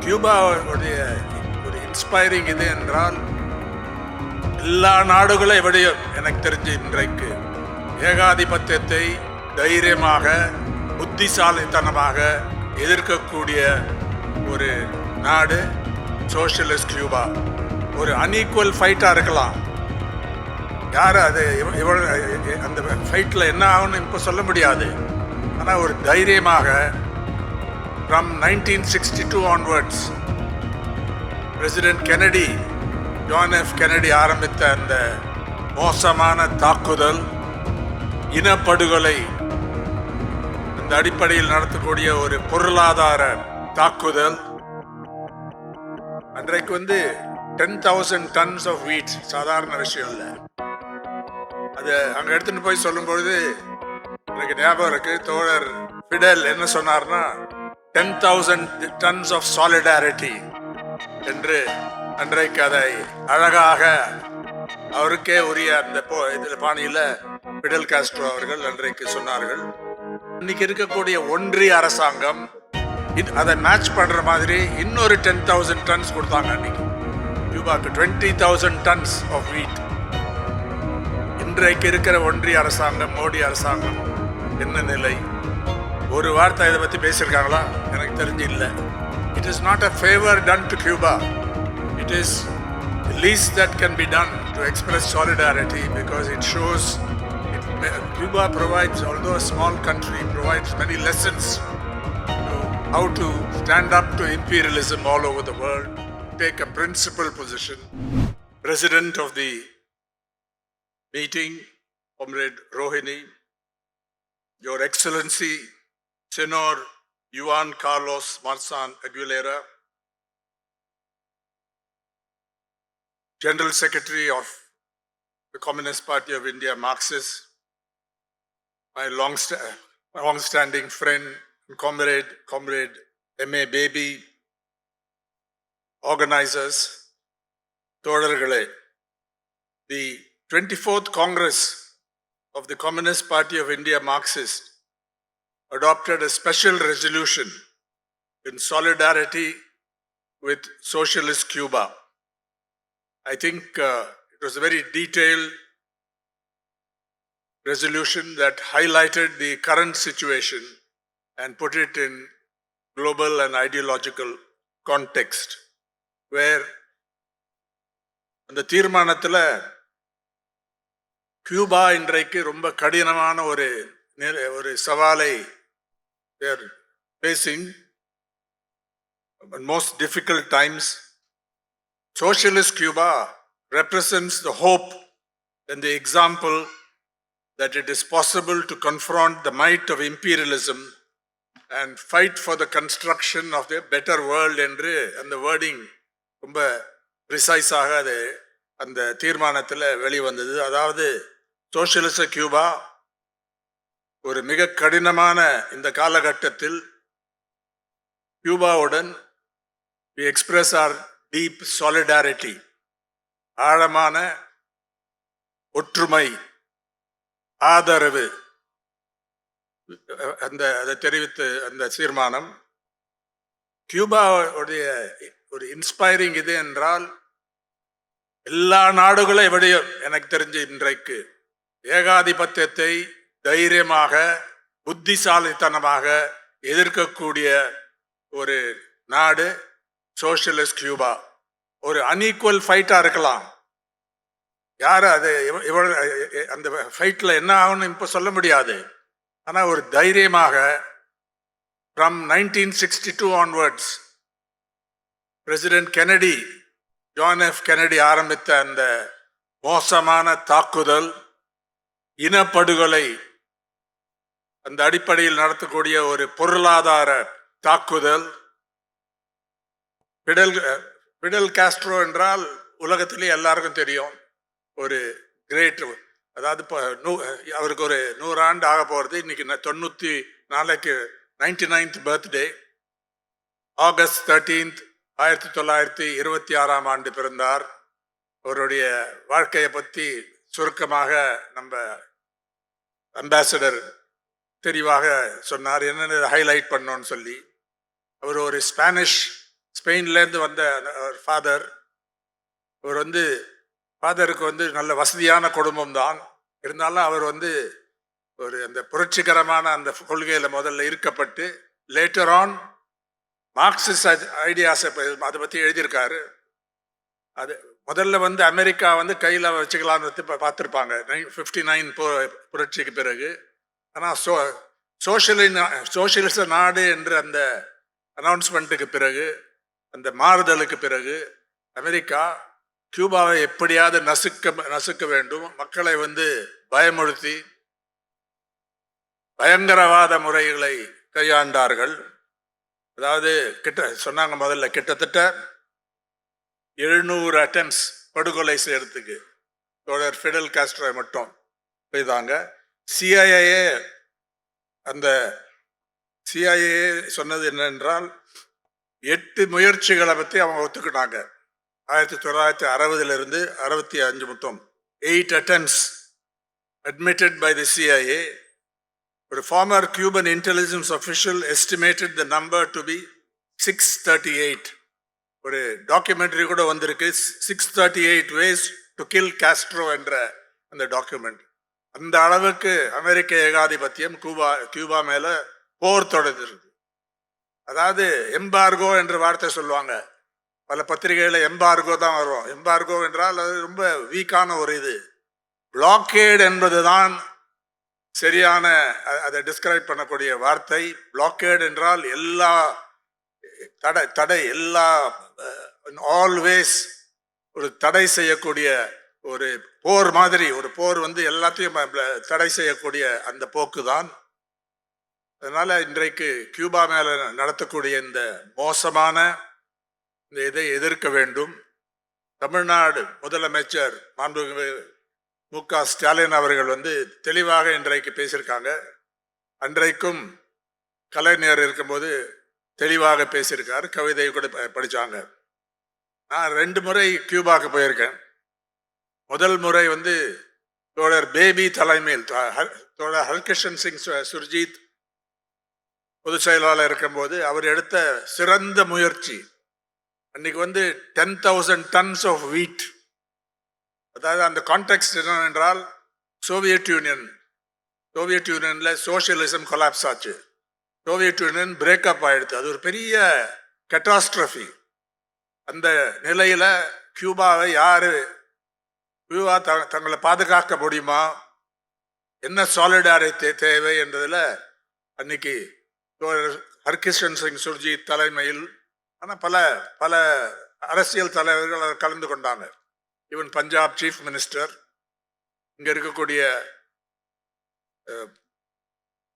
கியூபாவுடைய ஒரு இன்ஸ்பைரிங் இது என்றால் எல்லா நாடுகளை விடையும் எனக்கு தெரிஞ்சு இன்றைக்கு ஏகாதிபத்தியத்தை தைரியமாக புத்திசாலித்தனமாக எதிர்க்கக்கூடிய ஒரு நாடு சோஷியலிஸ்ட் கியூபா. ஒரு அன்ஈக்குவல் ஃபைட்டாக இருக்கலாம், யார் அது அந்த ஃபைட்டில் என்ன ஆகும்னு இப்போ சொல்ல முடியாது. ஆனால் ஒரு தைரியமாக from 1962 onwards president Kennedy, John F Kennedy ஆரம்பித்த அந்த மோசமான தாக்குதல், இனப்படுகொலை, அந்த அடிப்படையில் நடத்தக்கூடிய ஒரு பொருளாதார தாக்குதல். அன்றைக்கு 10,000 tons of wheat சாதாரண விஷயம் இல்லை. அது அங்கே எடுத்துட்டு போய் சொல்லும்பொழுது எனக்கு ஞாபகம் இருக்கு, தோழர் ஃபிடல் என்ன சொன்னார்னா 10,000 tons of solidarity என்று அன்றைக்கு அதை அழகாக அவருக்கே உரிய அந்த இதில் பாணியில் ஃபிடல் காஸ்ட்ரோ அவர்கள் அன்றைக்கு சொன்னார்கள். இன்னைக்கு இருக்கக்கூடிய ஒன்றிய அரசாங்கம் அதை மேட்ச் பண்ற மாதிரி இன்னொரு 10,000 tons கொடுத்தாங்க. அன்னைக்கு கியூபாக்கு 20,000 tons of wheat. இன்றைக்கு இருக்கிற ஒன்றிய அரசாங்கம், மோடி அரசாங்கம் என்ன நிலை? ஒரு வார்த்தை இதை பற்றி பேசியிருக்காங்களா? எனக்கு தெரிஞ்சு இல்லை. It is not a favour done to Cuba. It is the least that can be done to express solidarity, because it shows Cuba provides, although a small country, provides many lessons to how to stand up to imperialism all over the world, take a principled position. President of the meeting, Comrade Rohini, Your Excellency, Senor Juan Carlos Marzan Aguilera, General Secretary of the Communist Party of India, Marxist, my long-standing friend and comrade M.A. Baby, organizers, தோழர்களே, the 24th Congress of the Communist Party of India, Marxist, adopted a special resolution in solidarity with socialist Cuba. I think it was a very detailed resolution that highlighted the current situation and put it in global and ideological context, where அந்த தீர்மானத்தில் Cuba இன்றைக்கு ரொம்ப கடினமான ஒரு சவாலை they are facing, most difficult times. Socialist Cuba represents the hope and the example that it is possible to confront the might of imperialism and fight for the construction of a better world என்று அந்த wording ரொம்ப ப்ரிசைஸாக அது அந்த தீர்மானத்தில் வெளிவந்தது. அதாவது சோஷியலிச Cuba ஒரு மிக கடினமான இந்த காலகட்டத்தில் கியூபாவுடன் we express our deep solidarity, ஆழமான ஒற்றுமை, ஆதரவு, அதை தெரிவித்து அந்த தீர்மானம் கியூபாவுடைய ஒரு இன்ஸ்பைரிங் இது என்றால் எல்லா நாடுகளை விடையும் எனக்கு தெரிஞ்சு இன்றைக்கு ஏகாதிபத்தியத்தை தைரியமாக புத்திசாலித்தனமாக எதிர்க்கக்கூடிய ஒரு நாடு சோஷியலிஸ்ட் கியூபா. ஒரு அன்ஈக்குவல் ஃபைட்டாக இருக்கலாம், யார் அது அந்த ஃபைட்டில் என்ன ஆகும்னு இப்போ சொல்ல முடியாது. ஆனால் ஒரு தைரியமாக from 1962 onwards president Kennedy, John F Kennedy ஆரம்பித்த அந்த மோசமான தாக்குதல், இனப்படுகொலை, அந்த அடிப்படையில் நடத்தக்கூடிய ஒரு பொருளாதார தாக்குதல். ஃபிடல் காஸ்ட்ரோ என்றால் உலகத்திலே எல்லாருக்கும் தெரியும், ஒரு கிரேட், அதாவது இப்போ அவருக்கு ஒரு 100 ஆண்டு ஆக போகிறது. இன்னைக்கு 99th பர்த்டே, ஆகஸ்ட் 13th 1926 ஆண்டு பிறந்தார். அவருடைய வாழ்க்கையை பற்றி சுருக்கமாக நம்ம அம்பாசடர் தெரிவாக சொன்னார், என்னென்ன ஹைலைட் பண்ணோன்னு சொல்லி. அவர் ஒரு ஸ்பானிஷ் ஸ்பெயின்லேருந்து வந்த ஃபாதர். அவர் வந்து ஃபாதருக்கு வந்து நல்ல வசதியான குடும்பம் தான். இருந்தாலும் அவர் வந்து ஒரு அந்த புரட்சிகரமான அந்த கொள்கையில் முதல்ல ஈர்க்கப்பட்டு லேட்டர் ஆன் மார்க்சிஸ்ட் ஐடியாஸை அதை பற்றி எழுதியிருக்காரு. அது முதல்ல வந்து அமெரிக்கா வந்து கையில் வச்சுக்கலான்னு வந்து பார்த்துருப்பாங்க 59 புரட்சிக்கு பிறகு. ஆனால் சோஷியலிச நாடு என்று அந்த அனௌன்ஸ்மெண்ட்டுக்கு பிறகு, அந்த மாறுதலுக்கு பிறகு அமெரிக்கா கியூபாவை எப்படியாவது நசுக்க வேண்டும், மக்களை வந்து பயமுறுத்தி பயங்கரவாத முறைகளை கையாண்டார்கள். அதாவது சொன்னாங்க முதல்ல கிட்டத்தட்ட 700 அட்டெம்ப்ட்ஸ் படுகொலை செய்யறதுக்கு தோழர் ஃபிடல் காஸ்ட்ரோ மட்டும் செய்தாங்க. சிஐஏ சொன்னது என்னென்றால் 8 முயற்சிகளை பற்றி அவங்க ஒத்துக்கிட்டாங்க. 1960 65 மொத்தம் 8 attempts admitted by the CIA. A former Cuban intelligence official estimated the number to be 638. ஒரு டாக்குமெண்ட்ரி கூட வந்திருக்கு, 638 ways to kill Castro என்ற அந்த டாக்குமெண்ட். அந்த அளவுக்கு அமெரிக்க ஏகாதிபத்தியம் கியூபா மேல போர் தொடர்ந்து. அதாவது எம்பார்கோ என்ற வார்த்தை சொல்லுவாங்க, பல பத்திரிகைகளை எம்பார்கோ தான் வரும். எம்பார்கோ என்றால் அது ரொம்ப வீக்கான ஒரு இது. பிளாக்கேட் என்பதுதான் சரியான அதை டிஸ்கிரைப் பண்ணக்கூடிய வார்த்தை. பிளாக்கேட் என்றால் எல்லா தடை எல்லா ஆல்வேஸ் ஒரு தடை செய்யக்கூடிய ஒரு போர் மாதிரி. ஒரு போர் வந்து எல்லாத்தையும் தடை செய்யக்கூடிய அந்த போக்கு தான். அதனால இன்றைக்கு கியூபா மேல நடத்தக்கூடிய இந்த மோசமான இந்த இதை எதிர்க்க வேண்டும். தமிழ்நாடு முதலமைச்சர் மாண்புமிகு மு.க. ஸ்டாலின் அவர்கள் வந்து தெளிவாக இன்றைக்கு பேசியிருக்காங்க. அன்றைக்கும் கலைஞர் இருக்கும்போது தெளிவாக பேசியிருக்காரு, கவிதை கூட படித்தாங்க. நான் 2 முறை கியூபாவுக்கு போயிருக்கேன். முதல் முறை வந்து தோழர் பேபி தலைமையில் தோழர் ஹர்கிஷன் சிங் சுர்ஜித் பொதுச் செயலாளர் இருக்கும்போது அவர் எடுத்த சிறந்த முயற்சி. அன்னைக்கு வந்து 10,000 tons of wheat. அதாவது அந்த கான்டெக்ஸ்ட் என்னவென்றால் சோவியத் யூனியன்ல சோசியலிசம் கொலாப்ஸ் ஆச்சு. சோவியத் யூனியன் பிரேக்கப் ஆயிடுது. அது ஒரு பெரிய கேட்டாஸ்ட்ரஃபி. அந்த நிலையில கியூபாவை கியூபா தங்களை பாதுகாக்க முடியுமா, என்ன சாலிடாரிட்டி தேவை என்றதுல அன்னைக்கு ஹர்கிஷன் சிங் சுர்ஜித் தலைமையில் ஆனால் பல அரசியல் தலைவர்கள் கலந்து கொண்டாங்க. ஈவன் பஞ்சாப் சீஃப் மினிஸ்டர், இங்க இருக்கக்கூடிய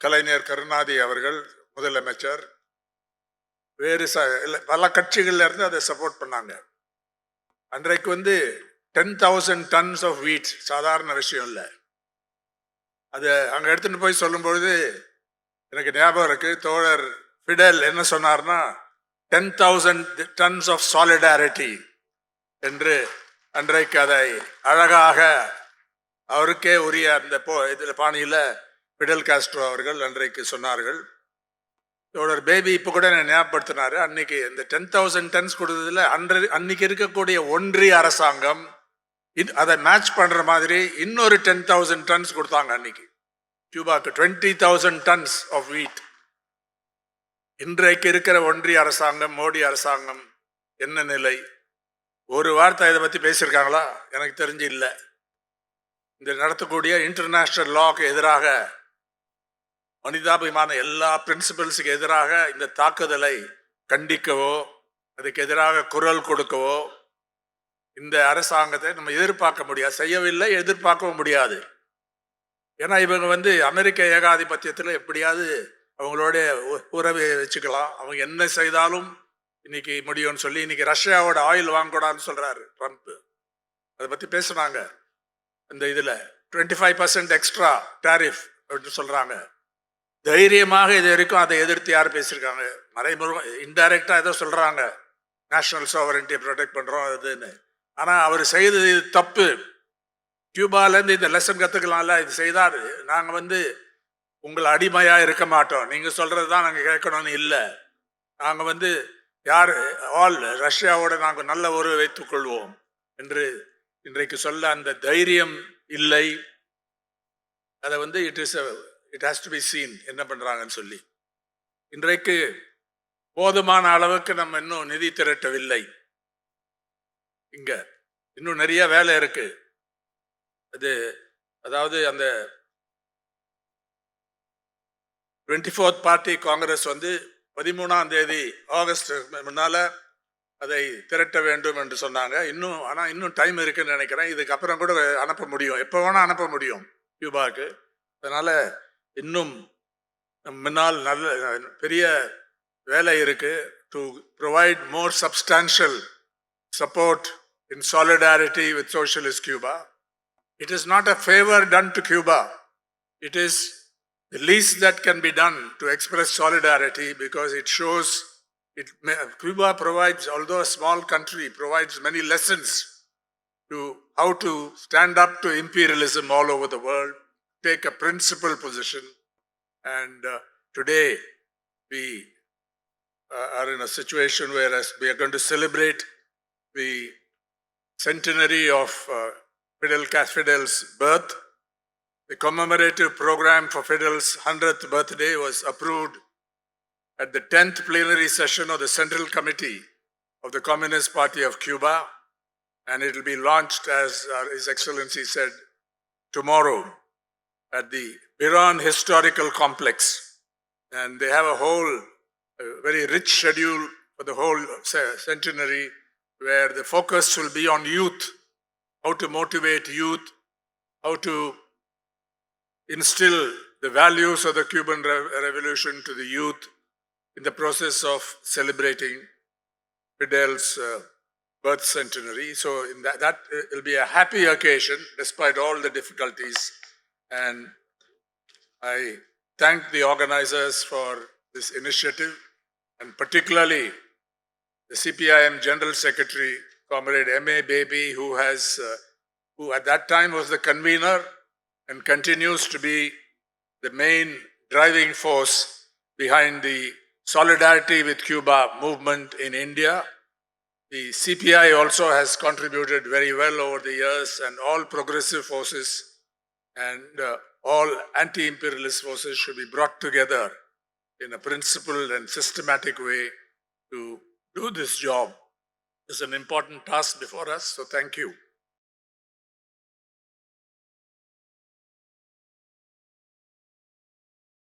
கலைஞர் கருணாநிதி அவர்கள் முதலமைச்சர், வேறு பல கட்சிகள்ல இருந்து அதை சப்போர்ட் பண்ணாங்க. அன்றைக்கு வந்து 10,000 tons of wheat சாதாரண விஷயம் இல்லை. அது அங்கே எடுத்துட்டு போய் சொல்லும்பொழுது எனக்கு ஞாபகம் இருக்கு, தோழர் ஃபிடல் என்ன சொன்னார்னா 10,000 tons of solidarity என்று அன்றைக்கு அதை அழகாக அவருக்கே உரிய அந்த இதில் பாணியில் ஃபிடல் காஸ்ட்ரோ அவர்கள் அன்றைக்கு சொன்னார்கள். தோழர் பேபி இப்போ கூட ஞாபகப்படுத்தினாரு. அன்னைக்கு இந்த 10,000 tons கொடுத்ததுல அன்னைக்கு இருக்கக்கூடிய ஒன்றிய அரசாங்கம் அதை மேட்ச் பண்ற மாதிரி இன்னொரு 10,000 tons கொடுத்தாங்க. அன்னைக்கு கியூபாக்கு 20,000 tons of wheat. இன்றைக்கு இருக்கிற ஒன்றிய அரசாங்கம், மோடி அரசாங்கம் என்ன நிலை? ஒரு வார்த்தை இதை பற்றி பேசியிருக்காங்களா? எனக்கு தெரிஞ்சு இல்லை. இந்த நடத்தக்கூடிய இன்டர்நேஷனல் லாக்கு எதிராக, மனிதாபிமான எல்லா பிரின்சிபல்ஸுக்கு எதிராக இந்த தாக்குதலை கண்டிக்கவோ அதுக்கு எதிராக குரல் கொடுக்கவோ இந்த அரசாங்கத்தை நம்ம எதிர்பார்க்க முடியாது, செய்யவில்லை, எதிர்பார்க்கவும் முடியாது. ஏன்னா இவங்க வந்து அமெரிக்க ஏகாதிபத்தியத்தில் எப்படியாவது அவங்களோட உறவை வச்சுக்கலாம், அவங்க என்ன செய்தாலும் இன்னைக்கு முடியும்னு சொல்லி இன்னைக்கு ரஷ்யாவோட ஆயில் வாங்கக்கூடாதுன்னு சொல்றாரு ட்ரம்ப். அதை பற்றி பேசுனாங்க. இந்த இதில் 25% எக்ஸ்ட்ரா டாரிஃப் அப்படின்னு சொல்றாங்க. தைரியமாக இது வரைக்கும் அதை எதிர்த்து யார் பேசியிருக்காங்க? மறைமுக இன்டைரக்டா ஏதோ சொல்றாங்க, நேஷனல் சாவரன்டியை ப்ரொடெக்ட் பண்றோம் அதுன்னு. ஆனால் அவர் செய்தது தப்பு. கியூபாலேருந்து இந்த லெசன் கற்றுக்கலாம்ல. இது செய்தார், நாங்கள் வந்து உங்களை அடிமையாக இருக்க மாட்டோம், நீங்கள் சொல்கிறது தான் நாங்கள் கேட்கணும்னு இல்லை, நாங்கள் வந்து யார் ஆல் ரஷ்யாவோட நாங்கள் நல்ல உறவு வைத்துக் கொள்வோம் என்று இன்றைக்கு சொல்ல அந்த தைரியம் இல்லை. அதை வந்து it has to be seen என்ன பண்றாங்கன்னு சொல்லி. இன்றைக்கு போதுமான அளவுக்கு நம்ம இன்னும் நிதி திரட்டவில்லை. இங்க இன்னும் நிறைய வேலை இருக்கு. அதாவது அந்த 24th பார்ட்டி காங்கிரஸ் வந்து 13ஆம் தேதி ஆகஸ்ட் முன்னால அதை திரட்ட வேண்டும் என்று சொன்னாங்க. இன்னும் டைம் இருக்குன்னு நினைக்கிறேன். இதுக்கப்புறம் கூட அனுப்ப முடியும், எப்போ வேணா அனுப்ப முடியும் கியூபாக்கு. அதனால இன்னும் முன்னால் நல்ல பெரிய வேலை இருக்கு. To provide more substantial support in solidarity with Socialist Cuba. It is not a favor done to Cuba. It is the least that can be done to express solidarity, because it shows Cuba provides, although a small country, provides many lessons to how to stand up to imperialism all over the world, take a principled position. And today we are in a situation where we are going to celebrate the centenary of Fidel's birth. The commemorative program for Fidel's 100th birthday was approved at the 10th plenary session of the Central Committee of the Communist Party of Cuba, and it will be launched, as His Excellency said, tomorrow at the Biran Historical Complex. And they have a whole very rich schedule for the whole centenary, where the focus will be on youth, how to motivate youth, how to instill the values of the Cuban Revolution to the youth in the process of celebrating Fidel's birth centenary. So in that will be a happy occasion despite all the difficulties. And I thank the organizers for this initiative, and particularly the CPIM General Secretary, Comrade M.A. Baby, who at that time was the convener and continues to be the main driving force behind the Solidarity with Cuba movement in India. The CPI also has contributed very well over the years, and all progressive forces and all anti-imperialist forces should be brought together in a principled and systematic way to do this job. It's an important task before us, so thank you.